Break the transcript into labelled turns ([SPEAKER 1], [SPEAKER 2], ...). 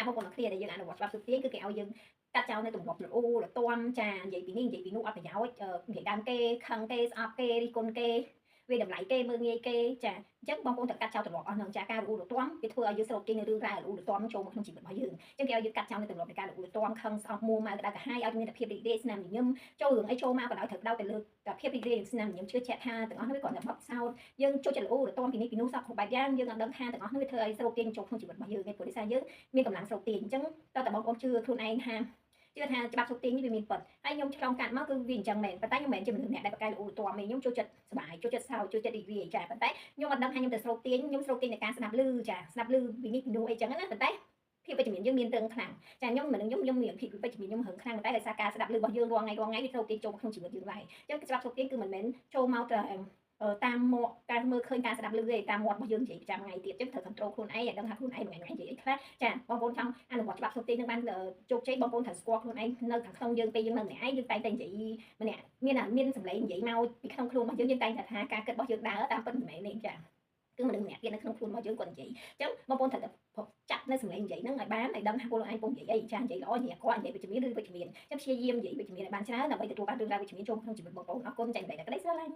[SPEAKER 1] បងប្អូនគ្នាដែលយើងអនុវត្តច្បាប់សុទាញគឺគេឲ្យយើងកាត់ចោលនៅទម្លាប់ល្អលទាំចានិយាយពីនេះនិយាយពីនោះអត់ប្រយោជន៍និយាយដើមគេខឹងគេស្អប់គេរិះគន់គេវាតម្លៃគេមើលងាយគេចាអញ្ចឹងបងប្អូនត្រូវកាត់ចោលទម្លាប់អស់ហ្នឹងចាការរអ៊ូរទាំវាធ្វើឲ្យយើងស្រោបចេញនៅរឿងរ៉ាវរអ៊ូរទាំចូលមកក្នុងជីវិតរបស់យើងអញ្ចឹងគេឲ្យយើងកាត់ចោលនៅទម្លាប់នៃការរអ៊ូរភាពខឹងស្អប់មួម៉ៅក្តៅក្រហាយឲ្យមានតែភាពរីករាយស្នាមញញឹមចូលរឿងអីចូលមកក៏ដោយត្រូវដោតទៅលើតែភាពរីករាយស្នាមញញឹមជឿជាក់ថាទាំងអស់នោះគ្រាន់តែបបសោតយើងចូលចិត្តរអ៊ូរទាំពីនេះពីនោះសពគ្រប់បែបយ៉ាងយើងអត់ដឹងថាទាំងអស់នោះវាធ្វើឲ្យស្រោបទាញចូលក្នុងជីវិតរបស់យើងព្រោះដោយសារយើងមានកម្លាំងស្រោបទាញអញ្ចឹងតើតើបងប្អូនជឿខ្លួនឯងថាជឿថាច្បាប់សុទាញនេះវាមានពិតហើយខ្ញុំឆ្លងកាត់មកគឺវាអញ្ចឹងមែនប៉ុន្តែខ្ញុំមិនមែនជាមនុស្សអ្នកដែលបកកែរអ៊ូរទាំទេខ្ញុំចូលចិត្តសប្បាយចូលចិត្តសោកចូលចិត្តរីករាយចាប៉ុន្តែខ្ញុំអត់ដឹងថាខ្ញុំទៅស្រោបទាញខ្ញុំស្រោបទាញនៃការស្ដាប់ឮចាស្ដាប់ឮពីនេះពីនោះអីចឹងណាប៉ុន្តែភាពវិជ្ជមានយើងមានរឹងខ្លាំងចាខ្ញុំមិនខ្ញុំមានភាពវិជ្ជមានខ្ញុំរឹងខ្លាំងតែដោយសារការស្ដាប់ឮរបស់យើងរាល់ថ្ងៃវាត្រូវទាញចូលក្នុងជីវិតយើងដែរអញ្ចឹងច្បាប់សុទាញគឺមិនមែនចូលមកតែតាមមកការមើលឃើញការស្ដាប់ឮទេតាមមាត់របស់យើងនិយាយប្រចាំថ្ងៃទៀតអញ្ចឹងត្រូវ control ខ្លួនឯងឲ្យដឹងថាខ្លួនឯងមិននិយាយអីខ្លះចាបងប្អូនចង់អនុវត្តច្បាប់សុទាញនឹងបានជោគជ័យបងប្អូនត្រូវស្គាល់ខ្លួនឯងនៅខាងក្នុងយើងពេលយើងនៅម្នាក់ឯងយើងតែងតែនិយាយម្នាក់មានសម្លេងនិយាយមកពីក្នុងខ្លួនរបស់យើងតែងតែថាការគិតរបស់យើងដើរតាមពិតមិនមែនទេចាគឺមនុស្សម្នាក់ទៀតនៅក្នុងខ្លួនរបស់យើងគាត់និយាយអញ្ចឹងបងប្អូនត្រូវតែចាត់នៅសម្លេងនិយាយហ្នឹងឲ្យបានឲ្យដឹងថាខ្លួនឯងពុំនិយាយអីចានិយាយល្អនិយាយអាក្រក់និយាយវិជ្ជមានឬវិជ្ជមានអញ្ចឹងព្យាយាមនិយាយវិជ្ជមានឲ្យបានច្រើនដើម្បីទទួលបានរឿងរ៉ាវវិជ្ជមានចូលក្នុងជីវិតបងប្អូនអរគុណចាញ់តែក្តីស្រឡាញ់